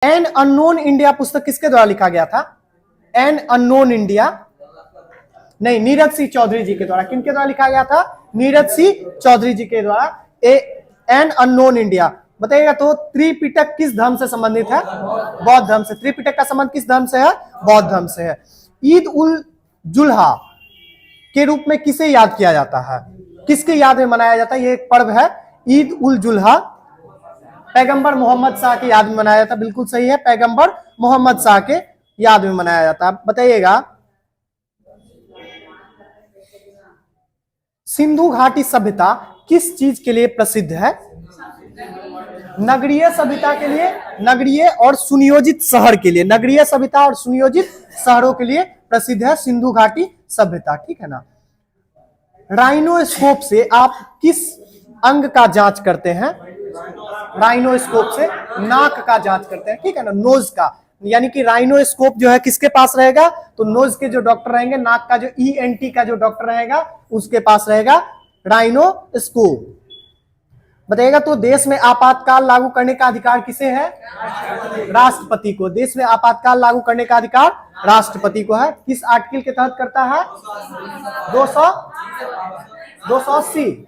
An unknown India पुस्तक किसके द्वारा लिखा गया था? एन अननोन इंडिया नहीं, नीरज सिंह चौधरी जी के द्वारा। किनके द्वारा लिखा गया था? नीरज सिंह चौधरी जी के द्वारा एन अननोन इंडिया। बताइएगा तो त्रिपिटक किस धर्म से संबंधित है? बौद्ध धर्म से। त्रिपिटक का संबंध किस धर्म से है? बौद्ध धर्म से है। ईद उल जुल्हा के रूप में किसे याद किया जाता है? किसके याद में मनाया जाता है? ये एक पर्व है ईद उल जुल्हा। पैगंबर मोहम्मद शाह के याद में मनाया जाता है। बिल्कुल सही है, पैगंबर मोहम्मद शाह के याद में मनाया जाता है। बताइएगा सिंधु घाटी सभ्यता किस चीज के लिए प्रसिद्ध है? नगरीय सभ्यता के लिए, नगरीय और सुनियोजित शहर के लिए। नगरीय सभ्यता और सुनियोजित शहरों के लिए प्रसिद्ध है सिंधु घाटी सभ्यता, ठीक है ना। राइनोस्कोप से आप किस अंग का जांच करते हैं? राइनोस्कोप से नाक का जांच करते हैं, ठीक है ना, नोज का। यानी कि राइनोस्कोप जो है किसके पास रहेगा? तो नोज के जो डॉक्टर रहेंगे, नाक का जो ENT का जो डॉक्टर रहेगा उसके पास रहेगा राइनोस्कोप। बताइएगा तो देश में आपातकाल लागू करने का अधिकार किसे है? राष्ट्रपति को। देश में आपातकाल लागू करने का अधिकार राष्ट्रपति को है। किस आर्टिकल के तहत करता है? 280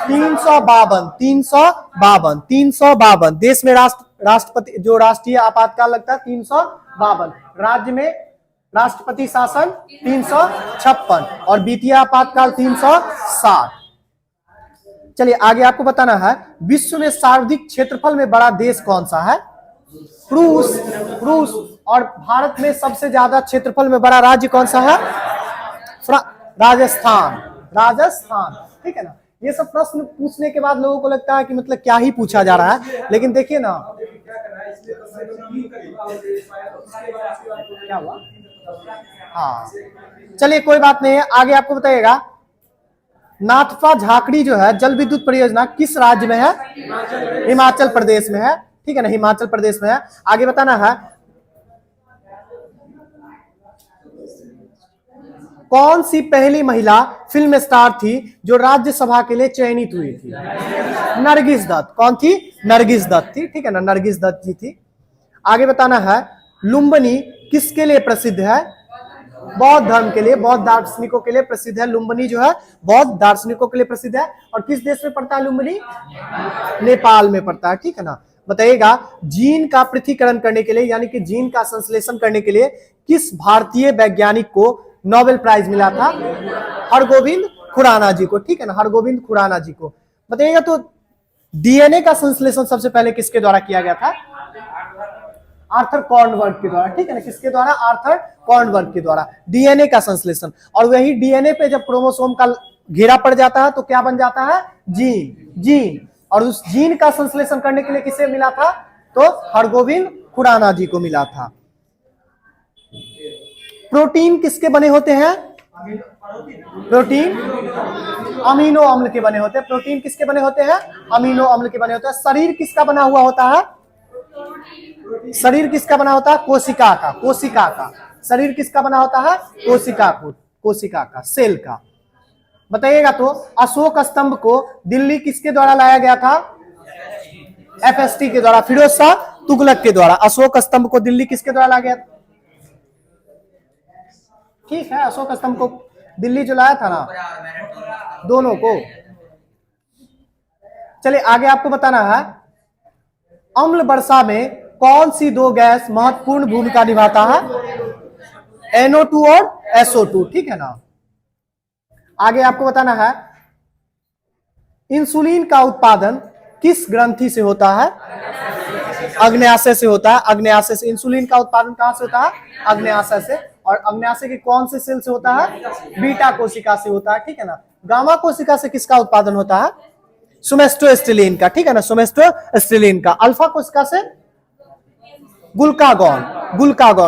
352 देश में राष्ट्रपति जो राष्ट्रीय आपातकाल लगता है 352। राज्य में राष्ट्रपति शासन 356 और वित्तीय आपातकाल 360। चलिए आगे आपको बताना है विश्व में सर्वाधिक क्षेत्रफल में बड़ा देश कौन सा है? रूस। और भारत में सबसे ज्यादा क्षेत्रफल में बड़ा राज्य कौन सा है? राजस्थान, ठीक है ना। ये सब प्रश्न पूछने के बाद लोगों को लगता है कि मतलब क्या ही पूछा जा रहा है, लेकिन देखिए ना क्या हुआ। हाँ चलिए कोई बात नहीं है, आगे आपको बताइएगा नाथपा झाकड़ी जो है जल विद्युत परियोजना किस राज्य में है? हिमाचल प्रदेश में है, ठीक है ना, हिमाचल प्रदेश में है। आगे बताना है कौन सी पहली महिला फिल्म स्टार थी जो राज्यसभा के लिए चयनित हुई थी? नरगिस दत्त। कौन थी? नरगिस दत्त थी, ठीक है ना, नरगिस दत्त जी थी। आगे बताना है लुम्बिनी किसके लिए प्रसिद्ध है? बौद्ध धर्म के लिए, बौद्ध दार्शनिकों के लिए प्रसिद्ध है। लुम्बिनी जो है बौद्ध दार्शनिकों के लिए प्रसिद्ध है। और किस देश में पड़ता है लुम्बिनी? नेपाल में पड़ता है, ठीक है ना। बताइएगा जीन का पृथक्करण करने के लिए यानी कि जीन का संश्लेषण करने के लिए किस भारतीय वैज्ञानिक को नोबेल प्राइज मिला था? हरगोविंद खुराना जी को, ठीक है ना, हरगोविंद खुराना जी को। बताइएगा तो DNA का संश्लेषण सबसे पहले किसके द्वारा किया गया था? आर्थर कॉर्नवर्थ के द्वारा, ठीक है ना। किसके द्वारा? आर्थर कॉर्नवर्थ के द्वारा DNA का संश्लेषण। और वही DNA पे जब क्रोमोसोम का घेरा पड़ जाता है तो क्या बन जाता है? जीन। और उस जीन का संश्लेषण करने के लिए किसे मिला था? तो हरगोविंद खुराना जी को मिला था। प्रोटीन किसके बने होते हैं? प्रोटीन अमीनो अम्ल के बने होते हैं। प्रोटीन किसके बने होते हैं? अमीनो अम्ल के बने होते हैं। शरीर किसका बना हुआ होता है? शरीर किसका बना होता है? कोशिका का। शरीर किसका बना होता है? कोशिका का, सेल का। बताइएगा तो अशोक स्तंभ को दिल्ली किसके द्वारा लाया गया था? FST के द्वारा, फिरोज शाह तुगलक के द्वारा। अशोक स्तंभ को दिल्ली किसके द्वारा लाया गया? ठीक है, अशोक स्तंभ को दिल्ली जो लाया था ना, दोनों को। चलिए आगे आपको बताना है अम्ल वर्षा में कौन सी दो गैस महत्वपूर्ण भूमिका निभाता है? NO2 और SO2, ठीक है ना। आगे आपको बताना है इंसुलिन का उत्पादन किस ग्रंथि से होता है? अग्न्याशय से होता है। अग्न्याशय से इंसुलिन का उत्पादन कहां से होता है? अग्न्याशय से। और अग्न्याशय के कौन से सेल से होता है? बीटा कोशिका से होता है, ठीक है ना। गामा कोशिका से किसका उत्पादन होता है? सोमेस्टोस्टिलिन का, ठीक है ना, सोमेस्टोस्टिलिन का। अल्फा कोशिका से ग्लूकागॉन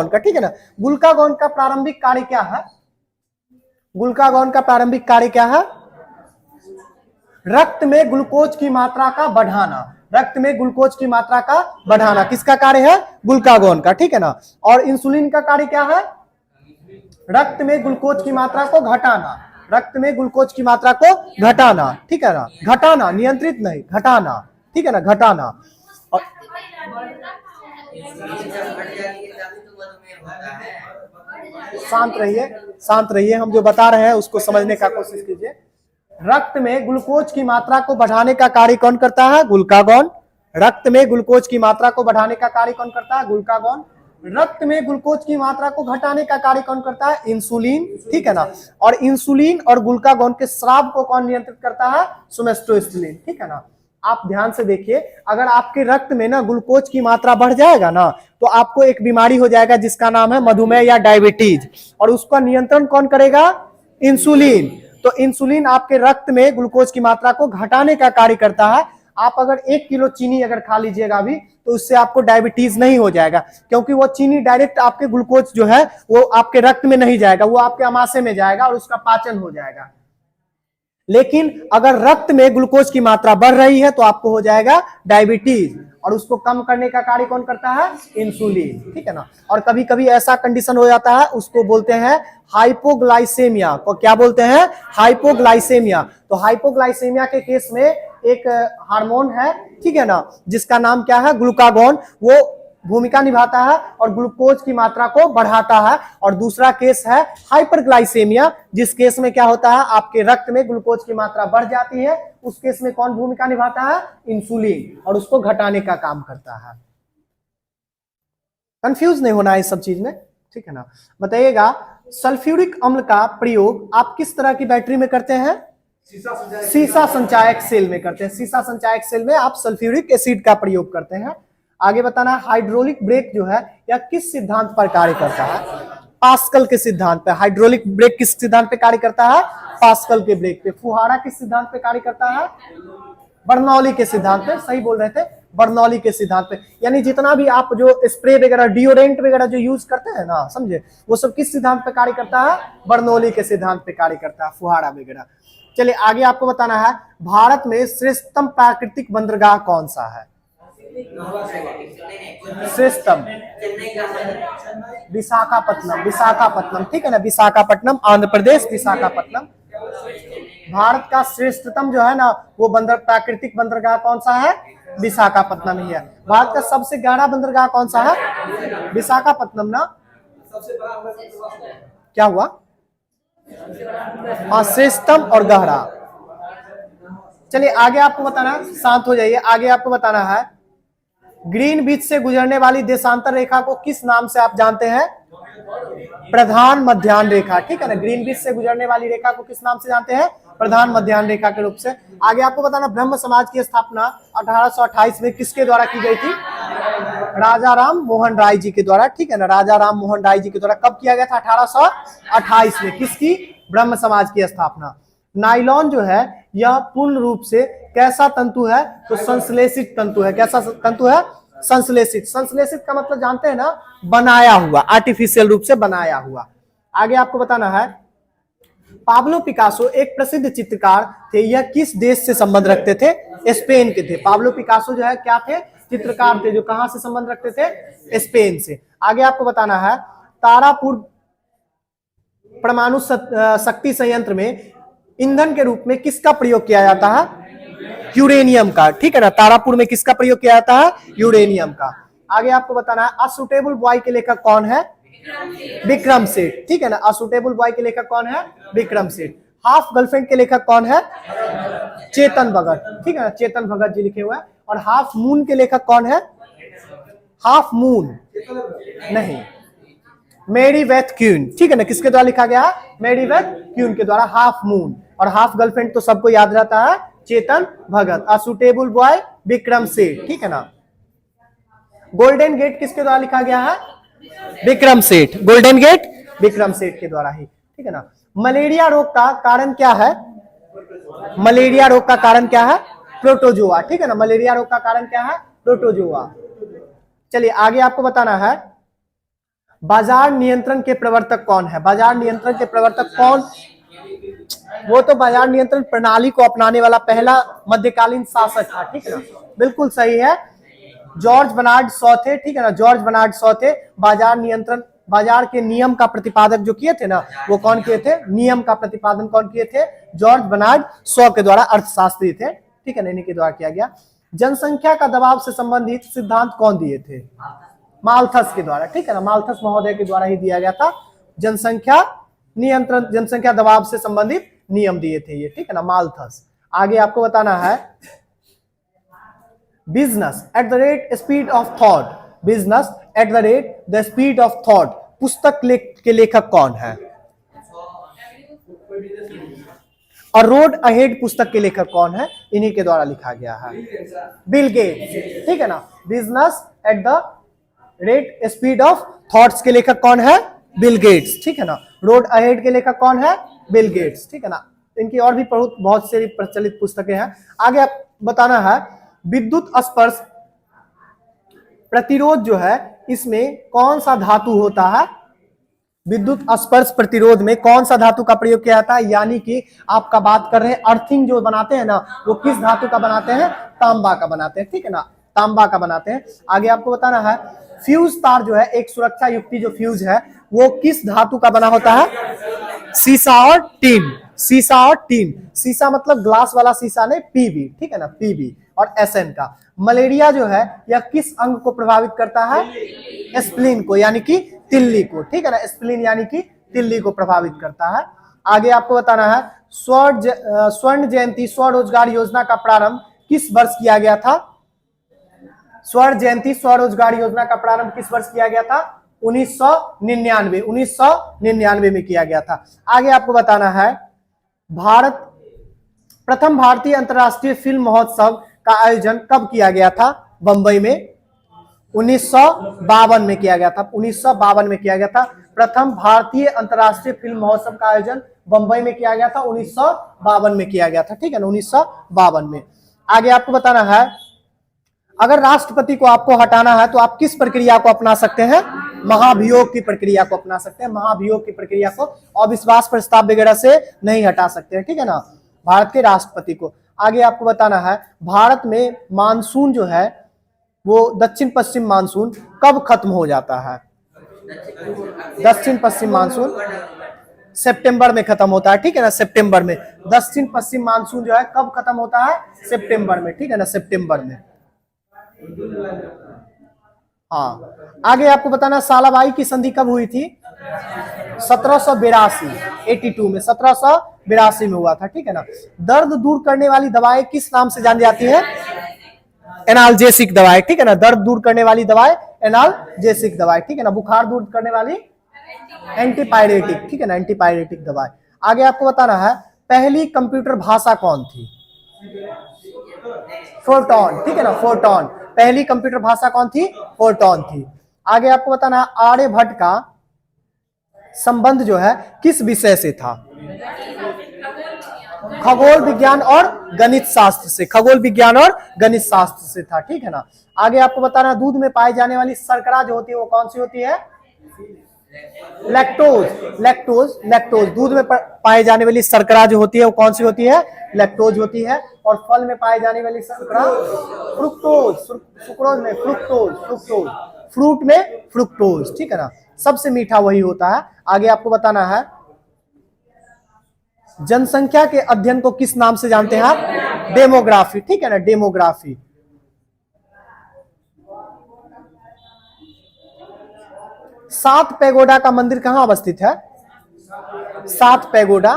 का, ठीक है ना। ग्लूकागॉन का प्रारंभिक कार्य क्या है? ग्लूकागॉन का प्रारंभिक कार्य क्या है? रक्त में ग्लूकोज की मात्रा का बढ़ाना। रक्त में ग्लूकोज की मात्रा का बढ़ाना किसका कार्य है? ग्लूकागॉन का, ठीक है ना। और इंसुलिन का कार्य क्या है? रक्त में ग्लूकोज की मात्रा को घटाना। रक्त में ग्लूकोज की मात्रा को घटाना, ठीक है ना, घटाना, नियंत्रित नहीं, घटाना, ठीक है ना, घटाना। और जब बढ़ जाती है तभी तो मधुमेह होता है। शांत रहिए, हम जो बता रहे हैं उसको समझने का कोशिश कीजिए। रक्त में ग्लूकोज की मात्रा को बढ़ाने का कार्य कौन करता है? ग्लूकागॉन। रक्त में ग्लूकोज की मात्रा को बढ़ाने का कार्य कौन करता है? ग्लूकागॉन। रक्त में ग्लूकोज की मात्रा को घटाने का कार्य कौन करता है? इंसुलिन, ठीक है ना। और इंसुलिन और ग्लूकागॉन के स्राव को कौन नियंत्रित करता है? सोमेस्टोस्टिलिन, ठीक है ना। आप ध्यान से देखिए, अगर आपके रक्त में ना ग्लूकोज की मात्रा बढ़ जाएगा ना तो आपको एक बीमारी हो जाएगा जिसका नाम है मधुमेह या डायबिटीज, और उसका नियंत्रण कौन करेगा? इंसुलिन। तो इंसुलिन आपके रक्त में ग्लूकोज की मात्रा को घटाने का कार्य करता है। आप अगर 1 किलो चीनी अगर खा लीजिएगा अभी तो उससे आपको डायबिटीज नहीं हो जाएगा, क्योंकि वो चीनी डायरेक्ट आपके ग्लूकोज जो है वो आपके रक्त में नहीं जाएगा, वो आपके अमाशय में जाएगा और उसका पाचन हो जाएगा। लेकिन अगर रक्त में ग्लूकोज की मात्रा बढ़ रही है तो आपको हो जाएगा डायबिटीज, और उसको कम करने का कार्य कौन करता है? इंसुलिन, ठीक है ना। और कभी कभी ऐसा कंडीशन हो जाता है, उसको बोलते हैं हाइपोग्लाइसेमिया। को क्या बोलते हैं? हाइपोग्लाइसेमिया। तो हाइपोग्लाइसेमिया के केस में एक हार्मोन है, ठीक है ना, जिसका नाम क्या है? ग्लूकागॉन। वो भूमिका निभाता है और ग्लूकोज की मात्रा को बढ़ाता है। और दूसरा केस है हाइपरग्लाइसेमिया, जिस केस में क्या होता है? आपके रक्त में ग्लूकोज की मात्रा बढ़ जाती है। उस केस में कौन भूमिका निभाता है? इंसुलिन, और उसको घटाने का काम करता है। कंफ्यूज नहीं होना है इस सब चीज में, ठीक है ना। बताइएगा, सल्फ्यूरिक अम्ल का प्रयोग आप किस तरह की बैटरी में करते हैं? सीसा संचायक सेल में करते हैं। सीसा संचायक सेल में आप सल्फ्यूरिक एसिड का प्रयोग करते हैं। आगे बताना, हाइड्रोलिक ब्रेक जो है यह किस सिद्धांत पर कार्य करता है? पास्कल के सिद्धांत पे। हाइड्रोलिक ब्रेक किस सिद्धांत पे कार्य करता है? पास्कल के ब्रेक पे। फुहारा किस सिद्धांत पे कार्य करता है? बर्नौली के सिद्धांत पे। सही बोल रहे थे, बर्नौली के सिद्धांत पे। यानी जितना भी आप जो स्प्रे वगैरह, डिओडेंट वगैरह जो यूज करते हैं ना, समझे, वो सब किस सिद्धांत पे कार्य करता है? बर्नौली के सिद्धांत पे कार्य करता है, फुहारा वगैरह। चलिए आगे आपको बताना है, भारत में श्रेष्ठतम प्राकृतिक बंदरगाह कौन सा है? श्रेष्ठतम विशाखापट्टनम। विशाखापट्टनम, ठीक है ना, विशाखापट्टनम, आंध्र प्रदेश, विशाखापट्टनम। भारत का श्रेष्ठतम जो है ना वो प्राकृतिक बंदरगाह कौन सा है? विशाखापट्टनम ही है। भारत का सबसे गहरा बंदरगाह कौन सा है? विशाखापट्टनम ना। क्या हुआ? हाँ, श्रेष्ठतम और गहरा। चलिए आगे आपको बताना, शांत हो जाइए। आगे आपको बताना है, ग्रीन बीच से गुजरने वाली देशांतर रेखा को किस नाम से आप जानते हैं? प्रधान मध्याह्न रेखा, ठीक है ना। ग्रीन बीच से गुजरने वाली रेखा को किस नाम से जानते हैं? प्रधान मध्याह्न रेखा के रूप से। आगे आपको बताना, ब्रह्म समाज की स्थापना 1828 में किसके द्वारा की गई थी? राजा राम मोहन राय जी के द्वारा, ठीक है ना। राजा राम मोहन राय जी के द्वारा कब किया गया था? 1828 में। किसकी? ब्रह्म समाज की स्थापना। नाइलॉन जो है यह पूर्ण रूप से कैसा तंतु है? तो संश्लेषित तंतु है। कैसा तंतु है? संश्लेषित। संश्लेषित का मतलब जानते हैं ना, बनाया हुआ, आर्टिफिशियल रूप से बनाया हुआ। आगे आपको बताना है, पाब्लो पिकासो एक प्रसिद्ध चित्रकार थे, यह किस देश से संबंध रखते थे? स्पेन के थे। पाब्लो पिकासो जो है क्या थे? चित्रकार थे, जो कहां से संबंध रखते थे? स्पेन से। आगे आपको बताना है, तारापुर परमाणु शक्ति संयंत्र में ईंधन के रूप में किसका प्रयोग किया जाता है? यूरेनियम का, ठीक है ना। तारापुर में किसका प्रयोग किया जाता है? यूरेनियम का। आगे आपको बताना है, अ सूटेबल बॉय के लेखक कौन है? विक्रम सेठ, ठीक है ना। अ सूटेबल बॉय के लेखक कौन है? विक्रम सेठ। हाफ गर्लफ्रेंड के लेखक कौन है? चेतन भगत, ठीक है ना। चेतन भगत जी लिखे हुए हैं। और हाफ मून के लेखक कौन है? हाफ मून नहीं, मेरी वेथ क्यून, ठीक है ना। किसके द्वारा लिखा गया? मेरी वेथ क्यून के द्वारा, हाफ मून। और हाफ गर्लफ्रेंड तो सबको याद रहता है, Chetan Bhagat. A suitable boy Vikram Seth, ठीक है ना। गोल्डन गेट किसके द्वारा लिखा गया है? विक्रम सेठ। गोल्डन गेट विक्रम सेठ के द्वारा ही, ठीक है ना। मलेरिया रोग का कारण क्या है? मलेरिया रोग का कारण क्या है? प्रोटोजोआ, ठीक है ना। मलेरिया रोग का कारण क्या है? प्रोटोजोआ। चलिए आगे आपको बताना है, बाजार नियंत्रण के प्रवर्तक कौन है? बाजार नियंत्रण के प्रवर्तक कौन? वो तो बाजार नियंत्रण प्रणाली को अपनाने वाला पहला मध्यकालीन शासक था, ठीक है ना। बिल्कुल सही है, जॉर्ज बर्नार्ड शॉ थे, ठीक है ना। जॉर्ज बर्नार्ड शॉ थे। बाजार नियंत्रण, बाजार के नियम का प्रतिपादक जो किए थे ना, वो कौन किए थे? नियम का प्रतिपादन कौन किए थे? जॉर्ज बर्नार्ड शॉ के द्वारा, अर्थशास्त्री थे, ठीक है ना, इन्हीं के द्वारा किया गया। जनसंख्या का दबाव से संबंधित सिद्धांत कौन दिए थे? मालथस के द्वारा, ठीक है ना, मालथस महोदय के द्वारा ही दिया गया था। जनसंख्या नियंत्रण, जनसंख्या दबाव से संबंधित नियम दिए थे ये, ठीक है ना, मालथस। आगे आपको बताना है business at the rate speed of thought, business at the rate the speed of thought पुस्तक के लेखक कौन है? और रोड अहेड पुस्तक के लेखक कौन है? इन्हीं के द्वारा लिखा गया है, बिल गेट्स, ठीक है ना। Business at the rate speed of thoughts के लेखक कौन है? बिल गेट्स, ठीक है ना। रोड अहेड के लेखक कौन है? बिल गेट्स, ठीक है ना। इनकी और भी बहुत सारी प्रचलित पुस्तकें हैं। आगे आप बताना है विद्युत स्पर्श प्रतिरोध जो है इसमें कौन सा धातु होता है? विद्युत स्पर्श प्रतिरोध में कौन सा धातु का प्रयोग किया जाता है? यानी कि आपका बात कर रहे हैं अर्थिंग जो बनाते हैं ना, वो किस धातु का बनाते हैं? तांबा का बनाते हैं, ठीक है ना, तांबा का बनाते हैं। आगे आपको बताना है फ्यूज तार जो है, एक सुरक्षा युक्ति जो फ्यूज है वो किस धातु का बना होता है? सीसा और टीन, सीसा और टीन। सीसा मतलब ग्लास वाला सीसा नहीं, पीबी, ठीक है ना, पीबी और एसएन का। मलेरिया जो है यह किस अंग को प्रभावित करता है? स्प्लीन को, यानी कि तिल्ली को, ठीक है ना, स्प्लीन यानी कि तिल्ली को प्रभावित करता है। आगे आपको बताना है स्वर्ण जयंती स्वरोजगार योजना का प्रारंभ किस वर्ष किया गया था? स्वर्ण जयंती स्वरोजगार योजना का प्रारंभ किस वर्ष किया गया था? 1999 में किया गया था। आगे आपको बताना है प्रथम भारतीय अंतर्राष्ट्रीय फिल्म महोत्सव का आयोजन कब किया गया था? बंबई में 1952 में किया गया था, 1952 में किया गया था। प्रथम भारतीय अंतर्राष्ट्रीय फिल्म महोत्सव का आयोजन बंबई में किया गया था, 1952 में किया गया था, ठीक है ना, 1952 में। आगे आपको बताना है अगर राष्ट्रपति को आपको हटाना है तो आप किस प्रक्रिया को अपना सकते हैं? महाभियोग की प्रक्रिया को अपना सकते हैं, महाभियोग की प्रक्रिया को। अविश्वास प्रस्ताव वगैरह से नहीं हटा सकते हैं, ठीक है ना, भारत के राष्ट्रपति को। आगे आपको बताना है भारत में मानसून जो है वो दक्षिण पश्चिम मानसून कब खत्म हो जाता है? दक्षिण पश्चिम मानसून सितंबर में खत्म होता है, ठीक है ना, सितंबर में। दक्षिण पश्चिम मानसून जो है कब खत्म होता है? सितंबर में, ठीक है ना, सितंबर में। हाँ, आगे आपको बताना सालाबाई की संधि कब हुई थी? 1782, 82 में, 1782 में हुआ था, ठीक है ना। दर्द दूर करने वाली दवाएं किस नाम से जानी जाती है? एनाल्जेसिक दवाएं, ठीक है ना, दर्द दूर करने वाली दवाएं एनाल्जेसिक दवाएं, ठीक है ना। बुखार दूर करने वाली एंटीपायरेटिक, ठीक है ना, एंटीपायरेटिक दवाएं। आगे आपको बताना है पहली कंप्यूटर भाषा कौन थी? फोरटॉन, ठीक है ना, फोरटॉन। पहली कंप्यूटर भाषा कौन थी? फोरटॉन थी। आगे आपको बताना है आर्यभट्ट का संबंध जो है किस विषय से था? खगोल विज्ञान और गणित शास्त्र से, खगोल विज्ञान और गणित शास्त्र से था, ठीक है ना। आगे आपको बताना दूध में पाई जाने वाली शर्करा जो होती है वो कौन सी होती है? Lactose, lactose, lactose. दूध में पाई जाने वाली शर्करा जो होती है वो कौन सी होती है? लैक्टोज होती है। और फल में पाई जाने वाली शर्करा फ्रुक्टोज, सुक्रोज में फ्रुक्टोज, फ्रुक्टोज। फ्रूट में फ्रुक्टोज, ठीक है ना, सबसे मीठा वही होता है। आगे आपको बताना है जनसंख्या के अध्ययन को किस नाम से जानते हैं आप? डेमोग्राफी, ठीक है ना, डेमोग्राफी। सात पैगोडा का मंदिर कहां अवस्थित है? सात पैगोडा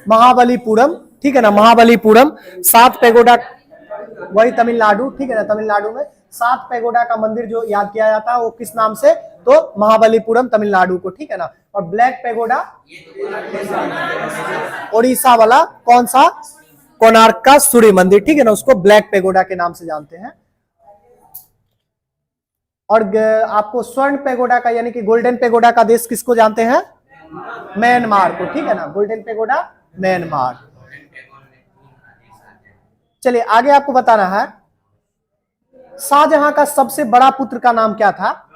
महाबलीपुरम, ठीक है ना, महाबलीपुरम। सात पैगोडा वही तमिलनाडु, ठीक है ना, तमिलनाडु में सात पैगोडा का मंदिर जो याद किया जाता है वो किस नाम से? तो महाबलीपुरम, तमिलनाडु को, ठीक है ना। और ब्लैक पैगोडा ओडिशा वाला कौन सा? कोणार्क का सूर्य मंदिर, ठीक है ना, उसको ब्लैक पैगोडा के नाम से जानते हैं। और आपको स्वर्ण पैगोडा का यानी कि गोल्डन पैगोडा का देश किसको जानते हैं? म्यांमार को, ठीक है ना, गोल्डन पैगोडा म्यांमार। चलिए आगे आपको बताना है शाहजहां का सबसे बड़ा पुत्र का नाम क्या था?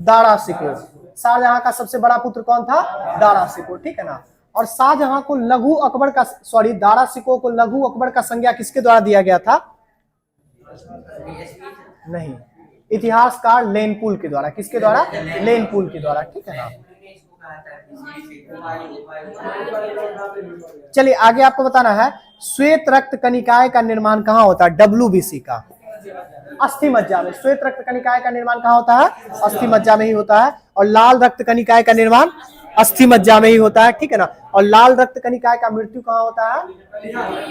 दारा शिकोह। शाहजहां का सबसे बड़ा पुत्र कौन था? दारा शिकोह, ठीक है ना। और शाहजहां को लघु अकबर का, सॉरी, दारा शिकोह को लघु अकबर का संज्ञा किसके द्वारा दिया गया था? नहीं, इतिहासकार लेनपुल के द्वारा। किसके द्वारा? लेनपुल के द्वारा, ठीक है ना। चलिए आगे आपको बताना है श्वेत रक्त कनिकाय का निर्माण कहां होता है? WBC का। अस्थि मज्जा में। श्वेत रक्त कनिकाय का निर्माण कहाँ होता है? अस्थि मज्जा में ही होता है। और लाल रक्त कनिकाय का निर्माण अस्थि मज्जा में ही होता है, ठीक है ना। और लाल रक्त कनिकाय का मृत्यु कहाँ होता है?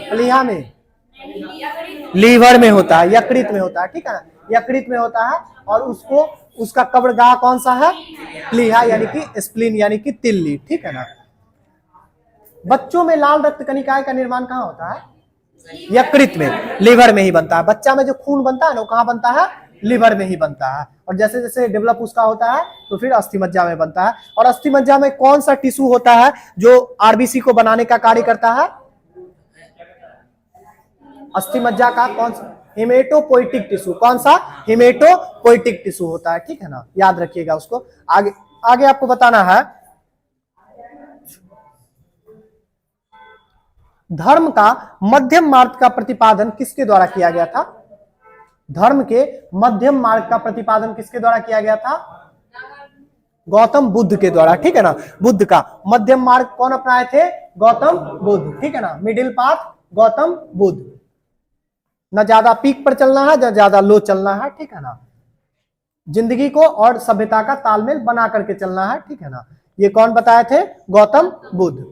प्लीहा में, लीवर में होता है, यकृत में होता है, ठीक है ना, यकृत में होता है। और उसको उसका कब्रगाह कौन सा है? प्लीहा यानी कि स्प्लीन यानी कि तिल्ली, ठीक है ना। बच्चों में लाल रक्त कनिकाय का निर्माण कहाँ होता है? यकृत में, लीवर में ही बनता है। बच्चा में जो खून बनता है ना वो कहाँ बनता है? लीवर में ही बनता है। और जैसे जैसे डेवलप उसका होता है तो फिर अस्थि मज्जा में बनता है। और अस्थि मज्जा में कौन सा टिश्यू होता है जो आरबीसी को बनाने का कार्य करता है? अस्थि मज्जा का कौन सा? Haematopoietic tissue. कौन सा? हिमेटोपोइटिक टिश्यू होता है, ठीक है ना, याद रखिएगा उसको। आगे आगे आपको बताना है, धर्म का मध्यम मार्ग का प्रतिपादन किसके द्वारा किया गया था? धर्म के मध्यम मार्ग का प्रतिपादन किसके द्वारा किया गया था? गौतम बुद्ध के द्वारा, ठीक है ना। बुद्ध का मध्यम मार्ग कौन अपनाए थे? गौतम बुद्ध, ठीक है ना। Middle path Gautam Buddha. न ज्यादा पीक पर चलना है, न ज्यादा लो चलना है, ठीक है ना। जिंदगी को और सभ्यता का तालमेल बना करके चलना है, ठीक है ना। ये कौन बताए थे? गौतम बुद्ध।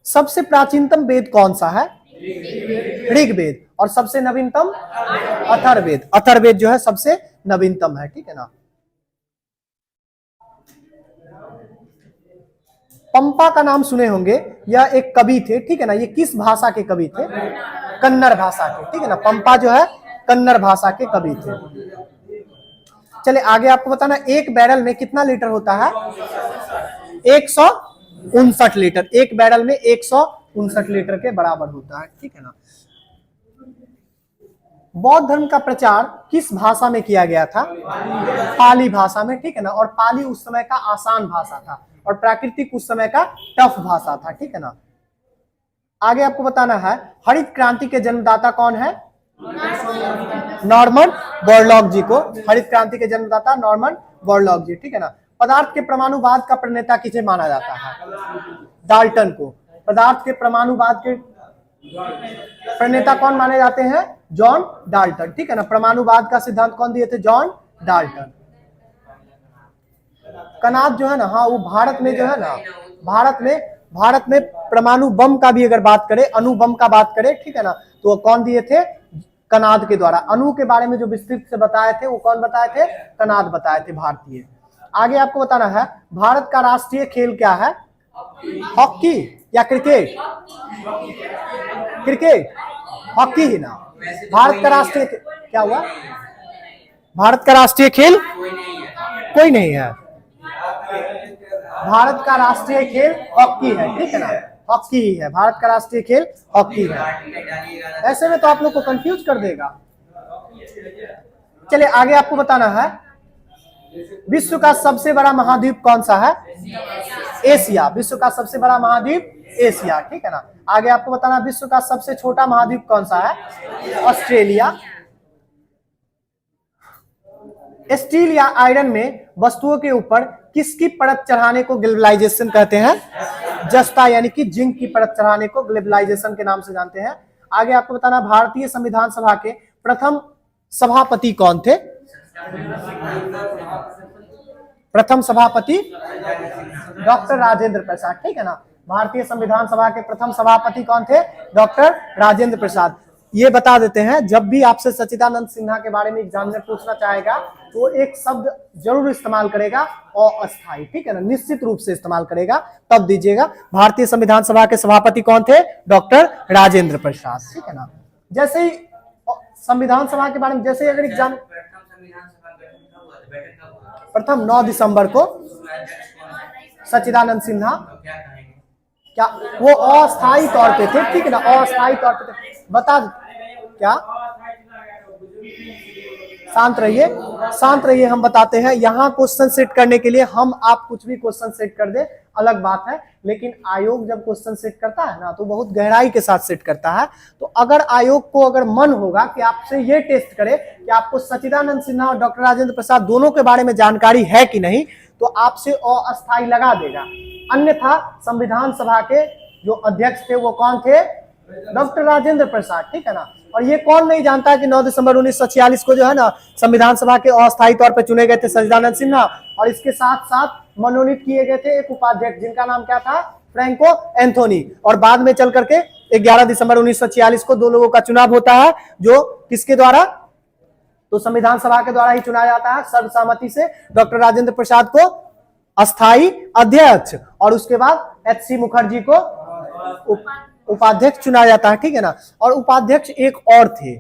सबसे प्राचीनतम वेद कौन सा है? ऋग्वेद। और सबसे नवीनतम? अथर्ववेद। अथर्ववेद जो है सबसे नवीनतम है, ठीक है ना। पंपा का नाम सुने होंगे, यह एक कवि थे, ठीक है ना। ये किस भाषा के कवि थे? कन्नड़ भाषा के, ठीक है ना। पंपा जो है कन्नड़ भाषा के कवि थे। चलिए आगे आपको बताना, एक बैरल में कितना लीटर होता है? 159 लीटर। एक बैरल में 159 लीटर के बराबर होता है, ठीक है ना। बौद्ध धर्म का प्रचार किस भाषा में किया गया था? पाली भाषा में, ठीक है ना। और पाली उस समय का आसान भाषा था और प्राकृतिक उस समय का टफ भाषा था, ठीक है ना। आगे आपको बताना है, हरित क्रांति के जन्मदाता कौन है? नॉर्मन बोरलॉग जी को हरित क्रांति के जन्मदाता नॉर्मन बोरलॉग जी, ठीक है ना। पदार्थ के परमाणुवाद का प्रणेता किसे माना जाता है? डाल्टन को। पदार्थ के परमाणुवाद के प्रणेता कौन माने जाते हैं? जॉन डाल्टन, ठीक है ना। परमाणुवाद का सिद्धांत कौन दिए थे? John Dalton. कनाद जो है ना, हाँ वो भारत में जो है ना, भारत में परमाणु बम का भी अगर बात करें, अणु बम का बात करें, ठीक है ना, तो वो कौन दिए थे? कनाद के द्वारा। अणु के बारे में जो विस्तृत से बताए थे वो कौन बताए थे? कनाद बताए थे, भारतीय। आगे आपको बताना है, भारत का राष्ट्रीय खेल क्या है? हॉकी या क्रिकेट? क्रिकेट, हॉकी ही ना। भारत का राष्ट्रीय क्या हुआ? भारत का राष्ट्रीय खेल कोई नहीं है। भारत का राष्ट्रीय खेल हॉकी है, ठीक है ना। हॉकी ही है, भारत का राष्ट्रीय खेल हॉकी है। ऐसे में तो आप लोग को कंफ्यूज कर देगा। चलिए आगे आपको बताना है, विश्व का सबसे बड़ा महाद्वीप कौन सा है? एशिया। विश्व का सबसे बड़ा महाद्वीप एशिया, ठीक है ना। आगे आपको बताना, विश्व का सबसे छोटा महाद्वीप कौन सा है? ऑस्ट्रेलिया। स्टील या आयरन में वस्तुओं के ऊपर किसकी परत चढ़ाने को ग्लोबलाइजेशन कहते हैं? जस्ता यानी कि जिंक की परत चढ़ाने को ग्लोबलाइजेशन के नाम से जानते हैं। आगे आपको बताना, भारतीय संविधान सभा के प्रथम सभापति कौन थे? प्रथम सभापति डॉक्टर राजेंद्र प्रसाद, ठीक है ना। भारतीय संविधान सभा के प्रथम सभापति कौन थे? डॉक्टर राजेंद्र प्रसाद। ये बता देते हैं, जब भी आपसे सच्चिदानंद सिन्हा के बारे में एग्जामिनर पूछना चाहेगा तो एक शब्द जरूर इस्तेमाल करेगा, अस्थायी, ठीक है ना, निश्चित रूप से इस्तेमाल करेगा, तब दीजिएगा। भारतीय संविधान सभा के सभापति कौन थे? डॉक्टर राजेंद्र प्रसाद, ठीक है ना। जैसे ही संविधान सभा के बारे में जैसे अगर एग्जाम, प्रथम 9 दिसंबर को सच्चिदानंद सिन्हा, क्या वो अस्थायी तौर पे थे, ठीक है ना, अस्थायी तौर पे थे। बता क्या? शांत रहिए, शांत रहिए, हम बताते हैं। यहाँ क्वेश्चन सेट करने के लिए हम आप कुछ भी क्वेश्चन सेट कर दे अलग बात है, लेकिन आयोग जब क्वेश्चन सेट करता है ना तो बहुत गहराई के साथ सेट करता है। तो अगर आयोग को अगर मन होगा कि आपसे ये टेस्ट करे कि आपको सच्चिदानंद सिन्हा और डॉक्टर राजेंद्र प्रसाद दोनों के बारे में जानकारी है कि नहीं, तो आपसे अस्थायी लगा देगा। अन्यथा संविधान सभा के जो अध्यक्ष थे वो कौन थे? डॉक्टर राजेंद्र प्रसाद, ठीक है ना। और ये कौन नहीं जानता है कि 9 दिसंबर 1946 को जो है ना संविधान सभा के अस्थायी तौर पर चुने गए थे सच्चिदानंद सिन्हा, और इसके साथ साथ मनोनीत किए गए थे एक उपाध्यक्ष जिनका नाम क्या था, फ्रैंको एंथोनी। और बाद में चल करके 11 दिसंबर 1946 को 2 लोगों का चुनाव होता है, जो किसके द्वारा, तो संविधान सभा के द्वारा ही चुना जाता है सर्वसम्मति से, डॉक्टर राजेंद्र प्रसाद को अस्थाई अध्यक्ष और उसके बाद एच.सी. मुखर्जी को उपाध्यक्ष चुना जाता है, ठीक है ना। और उपाध्यक्ष एक और थे,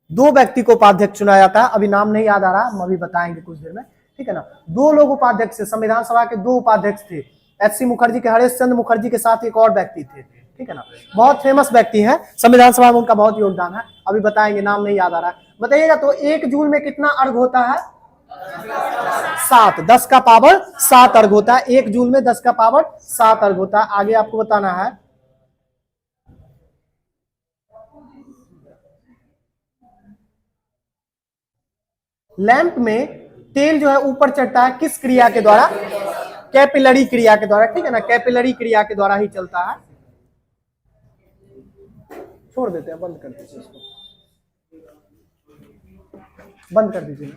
2 व्यक्ति को उपाध्यक्ष चुना जाता है, अभी नाम नहीं याद आ रहा, हम अभी बताएंगे कुछ देर में, ठीक है ना। 2 लोग उपाध्यक्ष थे, संविधान सभा के 2 उपाध्यक्ष थे, एच.सी. मुखर्जी के, हरेश चंद्र मुखर्जी के साथ एक और व्यक्ति थे, ठीक है ना। बहुत फेमस व्यक्ति हैं, संविधान सभा में उनका बहुत योगदान है, अभी बताएंगे, नाम नहीं याद आ रहा है। बताइएगा तो 1 जूल में कितना अर्घ होता है, 7, 10 का पावर 7 अर्घ होता है, 1 जूल में 10 का पावर 7 अर्घ होता है। आगे आपको बताना है, लैंप में तेल जो है ऊपर चढ़ता है किस क्रिया के द्वारा, कैपिलरी क्रिया के द्वारा, ठीक है ना, कैपिलरी क्रिया के द्वारा ही चलता है। छोड़ देते हैं, बंद कर दीजिए इसको, बंद कर दीजिए।